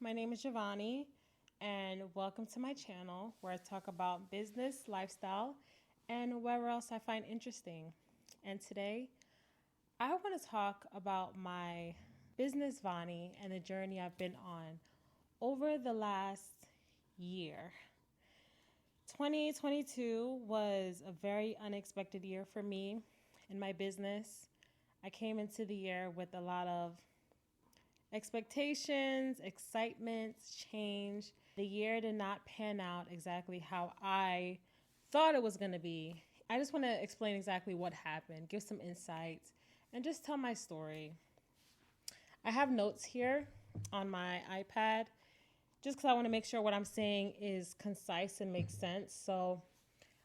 My name is Giovanni, and welcome to my channel where I talk about business, lifestyle, and whatever else I find interesting. And today, I want to talk about my business, Vani, and the journey I've been on over the last year. 2022 was a very unexpected year for me in my business. I came into the year with a lot of expectations, excitement, change. The year did not pan out exactly how I thought it was going to be. I just want to explain exactly what happened, give some insights, and just tell my story. I have notes here on my iPad just because I want to make sure what I'm saying is concise and makes sense. So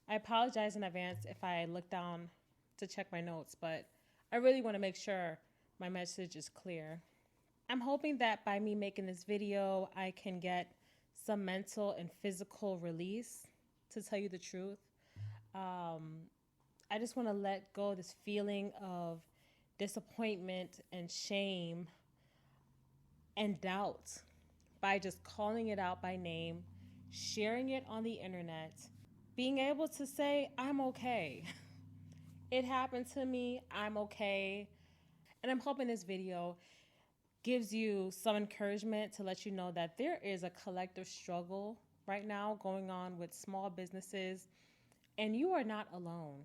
I apologize in advance if I look down to check my notes, but I really want to make sure my message is clear. I'm hoping that by me making this video, I can get some mental and physical release, to tell you the truth. I just want to let go of this feeling of disappointment and shame and doubt by just calling it out by name, sharing it on the internet, being able to say, I'm okay. It happened to me, I'm okay. And I'm hoping this video gives you some encouragement to let you know that there is a collective struggle right now going on with small businesses, and you are not alone.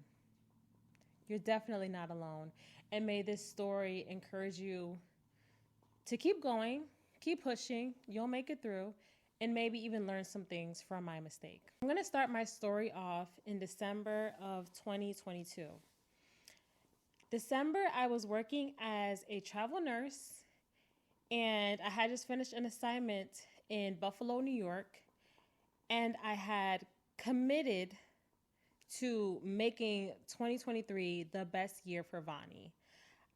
You're definitely not alone. And may this story encourage you to keep going, keep pushing, you'll make it through, and maybe even learn some things from my mistake. I'm going to start my story off in December of 2022. December, I was working as a travel nurse, and I had just finished an assignment in Buffalo, New York, and I had committed to making 2023 the best year for Vani.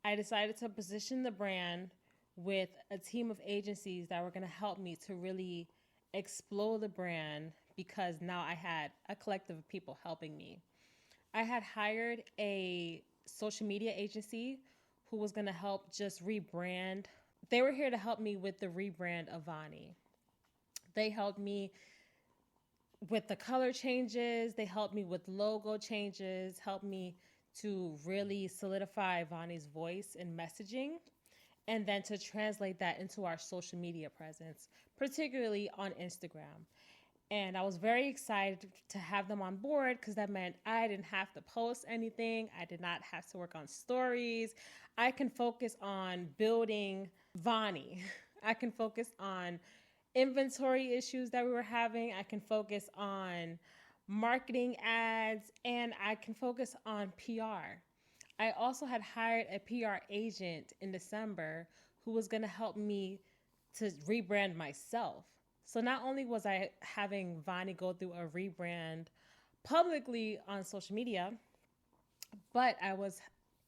I decided to position the brand with a team of agencies that were going to help me to really explode the brand, because now I had a collective of people helping me. I had hired a social media agency who was going to help just rebrand. They were here to help me with the rebrand of Vani. They helped me with the color changes. They helped me with logo changes, helped me to really solidify Vani's voice and messaging, and then to translate that into our social media presence, particularly on Instagram. And I was very excited to have them on board because that meant I didn't have to post anything. I did not have to work on stories. I can focus on building Vani. I can focus on inventory issues that we were having. I can focus on marketing ads, and I can focus on PR. I also had hired a PR agent in December who was going to help me to rebrand myself. So not only was I having Vani go through a rebrand publicly on social media, but I was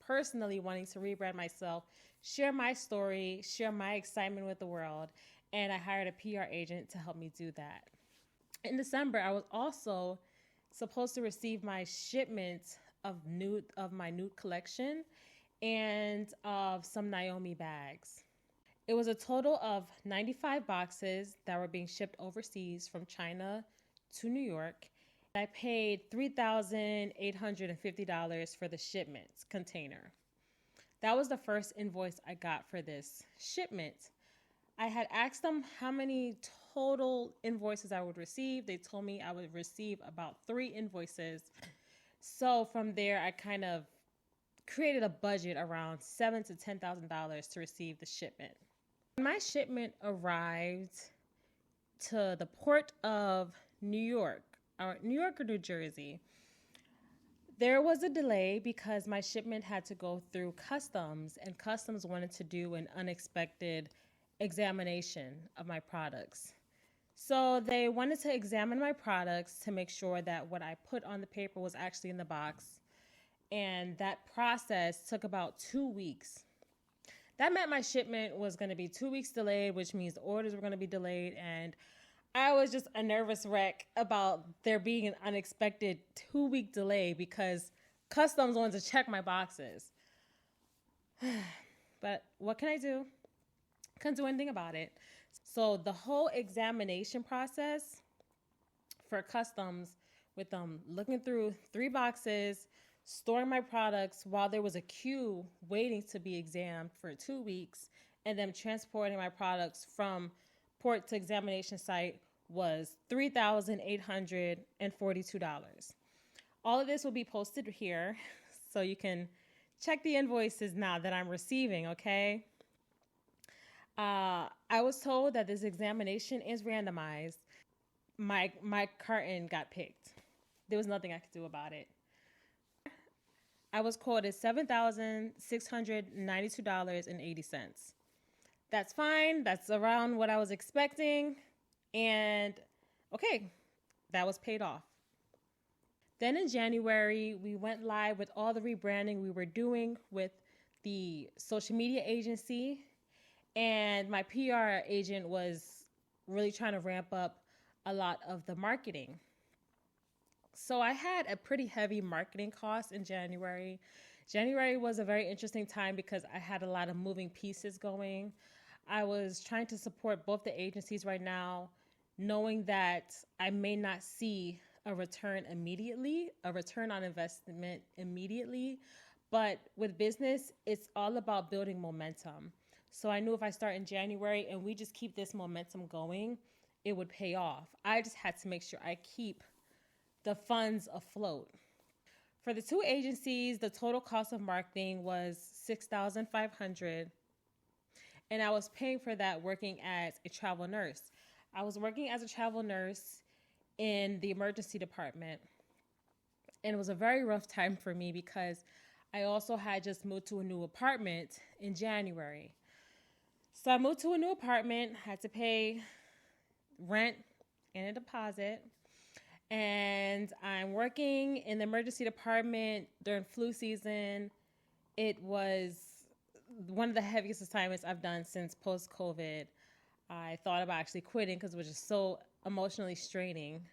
personally wanting to rebrand myself, share my story, share my excitement with the world, and I hired a PR agent to help me do that. In December, I was also supposed to receive my shipment of my nude collection and of some Naomi bags. It was a total of 95 boxes that were being shipped overseas from China to New York. I paid $3,850 for the shipment container. That was the first invoice I got for this shipment. I had asked them how many total invoices I would receive. They told me I would receive about 3 invoices. So from there, I kind of created a budget around $7,000 to $10,000 to receive the shipment. When my shipment arrived to the port of New York or New Jersey, there was a delay because my shipment had to go through customs, and customs wanted to do an unexpected examination of my products. So they wanted to examine my products to make sure that what I put on the paper was actually in the box. And that process took about 2 weeks. That meant my shipment was going to be 2 weeks delayed, which means the orders were going to be delayed. And I was just a nervous wreck about there being an unexpected 2-week delay because customs wanted to check my boxes. But what can I do? Couldn't do anything about it. So the whole examination process for customs, with looking through 3 boxes, storing my products while there was a queue waiting to be examined for 2 weeks, and then transporting my products from port to examination site was $3,842. All of this will be posted here so you can check the invoices now that I'm receiving, okay? I was told that this examination is randomized. My carton got picked. There was nothing I could do about it. I was quoted $7,692.80. That's fine. That's around what I was expecting. And okay, that was paid off. Then in January, we went live with all the rebranding we were doing with the social media agency. And my PR agent was really trying to ramp up a lot of the marketing. So I had a pretty heavy marketing cost in January. January was a very interesting time because I had a lot of moving pieces going. I was trying to support both the agencies right now, knowing that I may not see a return immediately, a return on investment immediately. But with business, it's all about building momentum. So I knew if I start in January and we just keep this momentum going, it would pay off. I just had to make sure I keep the funds afloat. For the 2 agencies, the total cost of marketing was $6,500, and I was paying for that working as a travel nurse. I was working as a travel nurse in the emergency department, and it was a very rough time for me because I also had just moved to a new apartment in January. So I moved to a new apartment, had to pay rent and a deposit. And I'm working in the emergency department during flu season. It was one of the heaviest assignments I've done since post-COVID. I thought about actually quitting because it was just so emotionally straining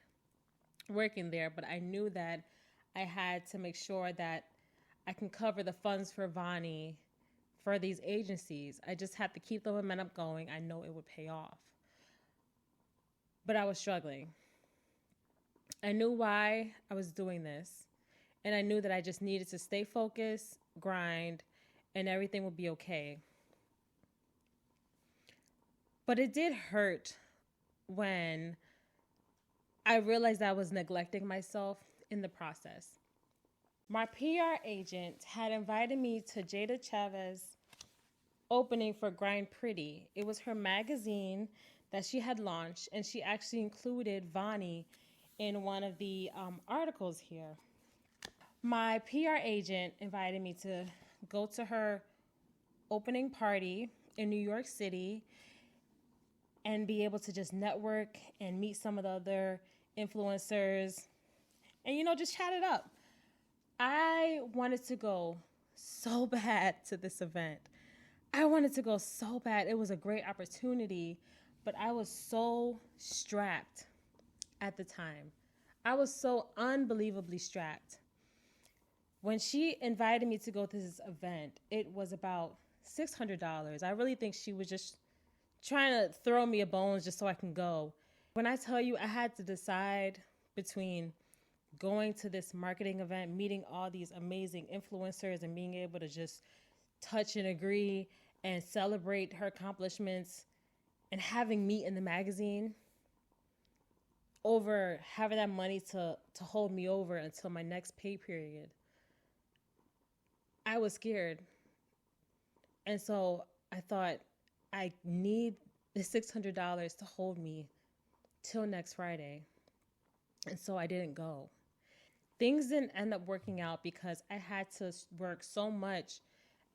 working there. But I knew that I had to make sure that I can cover the funds for Vonnie for these agencies. I just had to keep the momentum going. I know it would pay off. But I was struggling. I knew why I was doing this, and I knew that I just needed to stay focused, grind, and everything would be okay. But it did hurt when I realized I was neglecting myself in the process. My PR agent had invited me to Jada Chavez's opening for Grind Pretty. It was her magazine that she had launched, and she actually included Vonnie in one of the articles here. My PR agent invited me to go to her opening party in New York City and be able to just network and meet some of the other influencers and, just chat it up. I wanted to go so bad to this event. I wanted to go so bad. It was a great opportunity, but I was so strapped at the time. I was so unbelievably strapped. When she invited me to go to this event, it was about $600. I really think she was just trying to throw me a bone just so I can go. When I tell you I had to decide between going to this marketing event, meeting all these amazing influencers and being able to just touch and agree and celebrate her accomplishments and having me in the magazine, over having that money to hold me over until my next pay period, I was scared. And so I thought, I need the $600 to hold me till next Friday. And so I didn't go. Things didn't end up working out because I had to work so much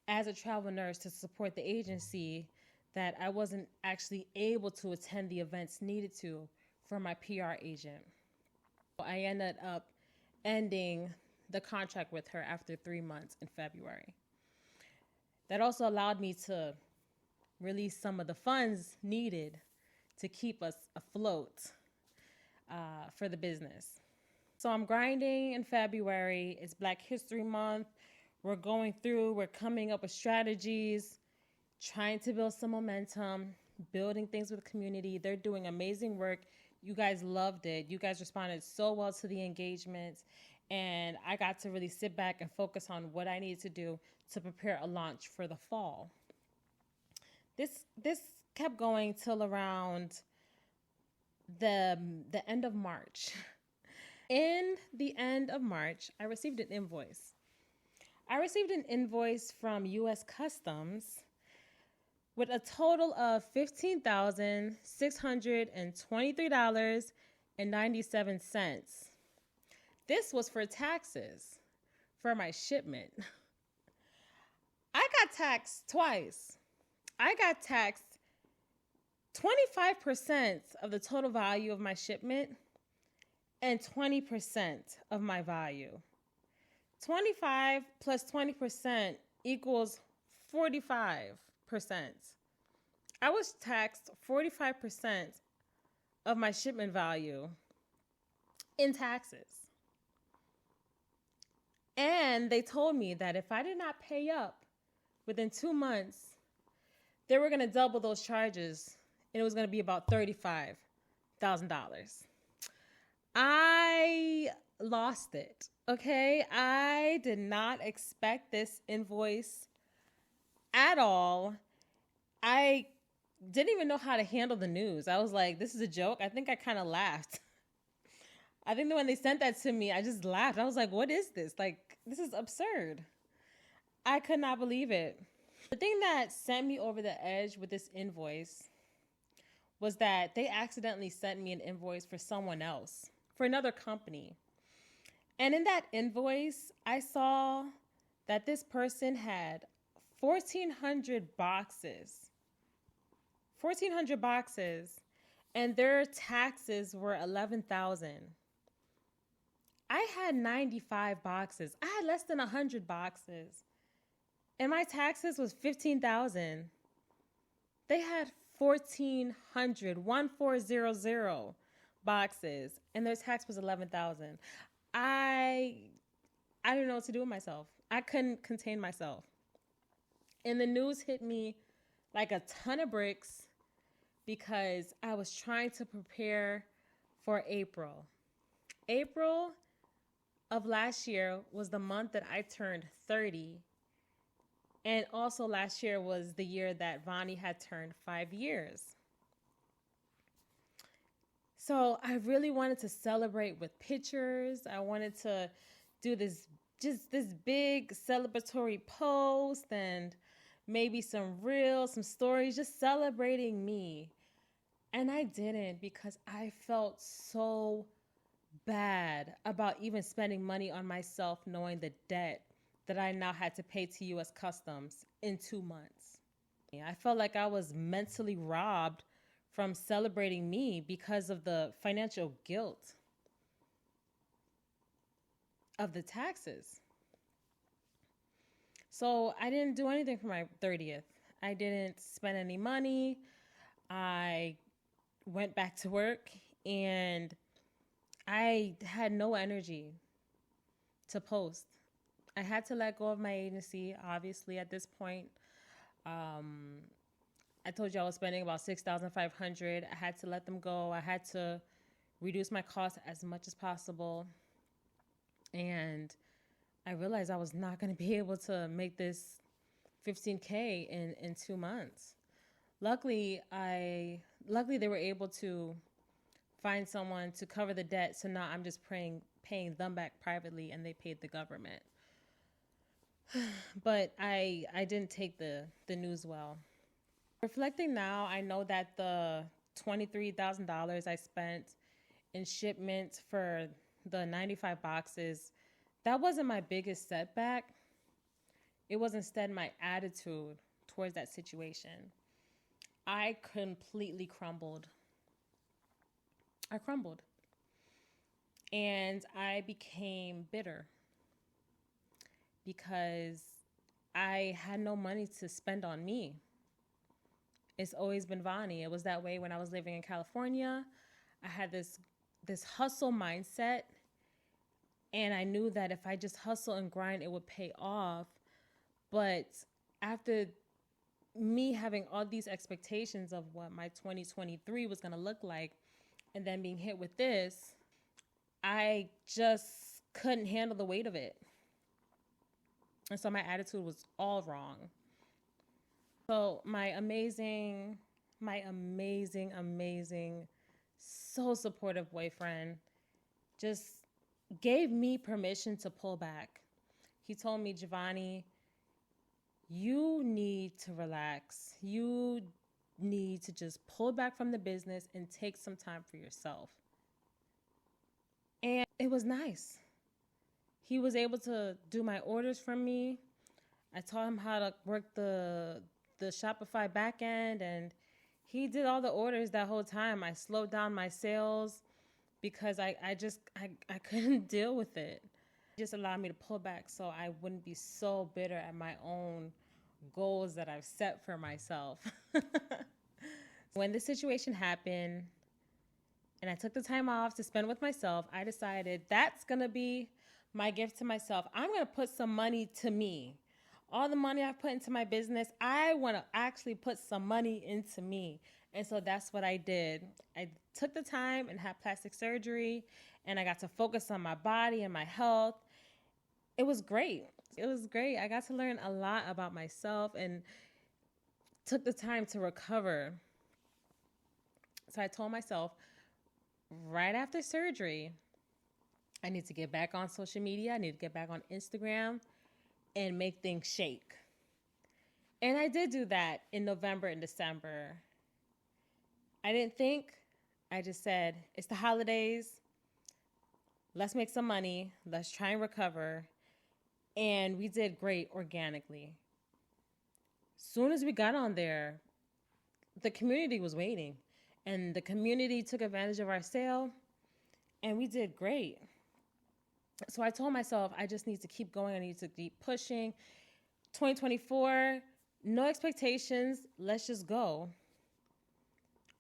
as a travel nurse to support the agency that I wasn't actually able to attend the events needed to for my PR agent. I ended up ending the contract with her after 3 months in February. That also allowed me to release some of the funds needed to keep us afloat for the business. So I'm grinding in February. It's Black History Month. We're coming up with strategies, trying to build some momentum, building things with the community. They're doing amazing work. You guys loved it. You guys responded so well to the engagements. And I got to really sit back and focus on what I needed to do to prepare a launch for the fall. This kept going till around the end of March. In the end of March, I received an invoice. I received an invoice from U.S. Customs with a total of $15,623.97. This was for taxes for my shipment. I got taxed twice. I got taxed 25% of the total value of my shipment and 20% of my value. 25 plus 20% equals 45%. I was taxed 45% of my shipment value in taxes. And they told me that if I did not pay up within 2 months, they were going to double those charges, and it was going to be about $35,000. I lost it, okay? I did not expect this invoice at all. I didn't even know how to handle the news. I was like, this is a joke. I think I kind of laughed. I think that when they sent that to me, I just laughed. I was like, what is this? Like, this is absurd. I could not believe it. The thing that sent me over the edge with this invoice was that they accidentally sent me an invoice for someone else, for another company. And in that invoice, I saw that this person had 1,400 boxes. 1,400 boxes, and their taxes were $11,000. I had 95 boxes. I had less than 100 boxes. And my taxes was $15,000. They had 1,400 boxes, and their tax was $11,000. I didn't know what to do with myself. I couldn't contain myself. And the news hit me like a ton of bricks because I was trying to prepare for April. April of last year was the month that I turned 30. And also last year was the year that Vonnie had turned 5 years. So I really wanted to celebrate with pictures. I wanted to do this big celebratory post and maybe some reels, some stories, just celebrating me. And I didn't because I felt so bad about even spending money on myself, knowing the debt that I now had to pay to U.S. Customs in 2 months. I felt like I was mentally robbed from celebrating me because of the financial guilt of the taxes. So I didn't do anything for my 30th. I didn't spend any money. I went back to work and I had no energy to post. I had to let go of my agency, obviously, at this point. I told you I was spending about $6,500. I had to let them go. I had to reduce my costs as much as possible. And I realized I was not going to be able to make this $15K in 2 months. Luckily, they were able to find someone to cover the debt. So now I'm just paying them back privately, and they paid the government. But I didn't take the news well. Reflecting now, I know that the $23,000 I spent in shipment for the 95 boxes, that wasn't my biggest setback. It was instead my attitude towards that situation. I completely crumbled. I crumbled. And I became bitter because I had no money to spend on me. It's always been Vonnie. It was that way when I was living in California. I had this hustle mindset, and I knew that if I just hustle and grind, it would pay off. But after, me having all these expectations of what my 2023 was going to look like, and then being hit with this, I just couldn't handle the weight of it. And so my attitude was all wrong. So my amazing, so supportive boyfriend just gave me permission to pull back. He told me, Giovanni, you need to relax. You need to just pull back from the business and take some time for yourself. And it was nice. He was able to do my orders for me. I taught him how to work the Shopify backend, and he did all the orders that whole time. I slowed down my sales because I couldn't deal with it. It just allowed me to pull back so I wouldn't be so bitter at my own goals that I've set for myself. When the situation happened and I took the time off to spend with myself, I decided that's going to be my gift to myself. I'm going to put some money to me. All the money I've put into my business, I want to actually put some money into me. And so that's what I did. I took the time and had plastic surgery, and I got to focus on my body and my health. It was great. It was great. I got to learn a lot about myself and took the time to recover. So I told myself right after surgery, I need to get back on social media. I need to get back on Instagram and make things shake. And I did do that in November and December. I didn't think. I just said, it's the holidays. Let's make some money. Let's try and recover. And we did great organically. Soon as we got on there, the community was waiting. And the community took advantage of our sale. And we did great. So I told myself, I just need to keep going. I need to keep pushing. 2024, no expectations. Let's just go.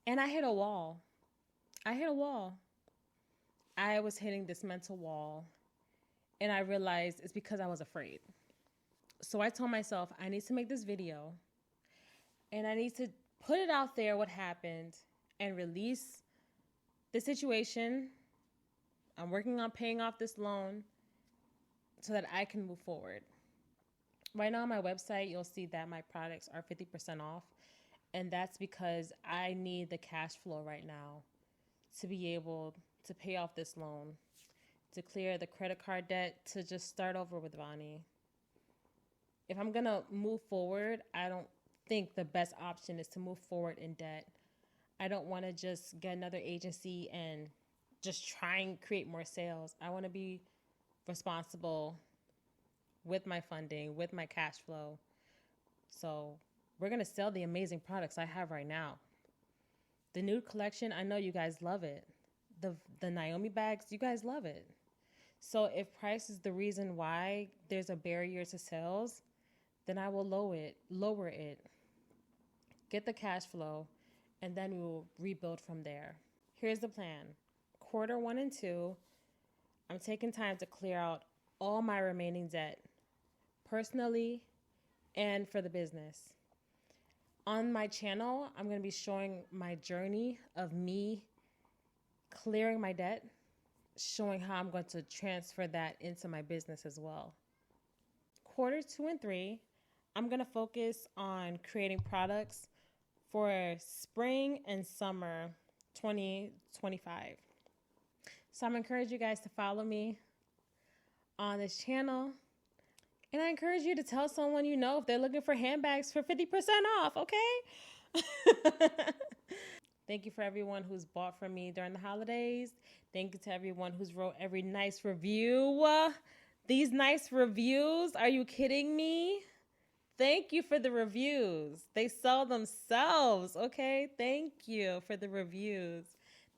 And I hit a wall. I was hitting this mental wall. And I realized it's because I was afraid. So I told myself, I need to make this video. And I need to put it out there, what happened, and release the situation. I'm working on paying off this loan so that I can move forward. Right now on my website, you'll see that my products are 50% off. And that's because I need the cash flow right now to be able to pay off this loan, to clear the credit card debt, to just start over with Vani. If I'm going to move forward, I don't think the best option is to move forward in debt. I don't want to just get another agency and just try and create more sales. I want to be responsible with my funding, with my cash flow. So we're going to sell the amazing products I have right now. The nude collection, I know you guys love it. The Naomi bags, you guys love it. So if price is the reason why there's a barrier to sales, then I will lower it, get the cash flow, and then we will rebuild from there. Here's the plan. Quarter 1 and 2, I'm taking time to clear out all my remaining debt, personally and for the business. On my channel, I'm going to be showing my journey of me clearing my debt, showing how I'm going to transfer that into my business as well. Quarter 2 and 3, I'm going to focus on creating products for spring and summer 2025. So I'm encouraging you guys to follow me on this channel. And I encourage you to tell someone you know if they're looking for handbags for 50% off, okay? Thank you for everyone who's bought from me during the holidays. Thank you to everyone who's wrote every nice review. These nice reviews, are you kidding me? Thank you for the reviews. They sell themselves, okay? Thank you for the reviews.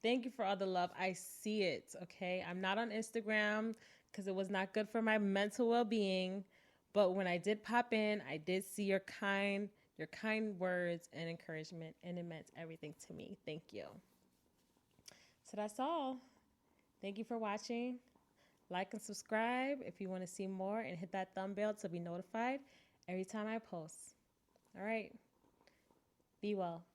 Thank you for all the love. I see it, okay? I'm not on Instagram because it was not good for my mental well-being. But when I did pop in, I did see your kind words and encouragement, and it meant everything to me. Thank you. So that's all. Thank you for watching. Like and subscribe if you want to see more, and hit that thumb bell to be notified every time I post. All right. Be well.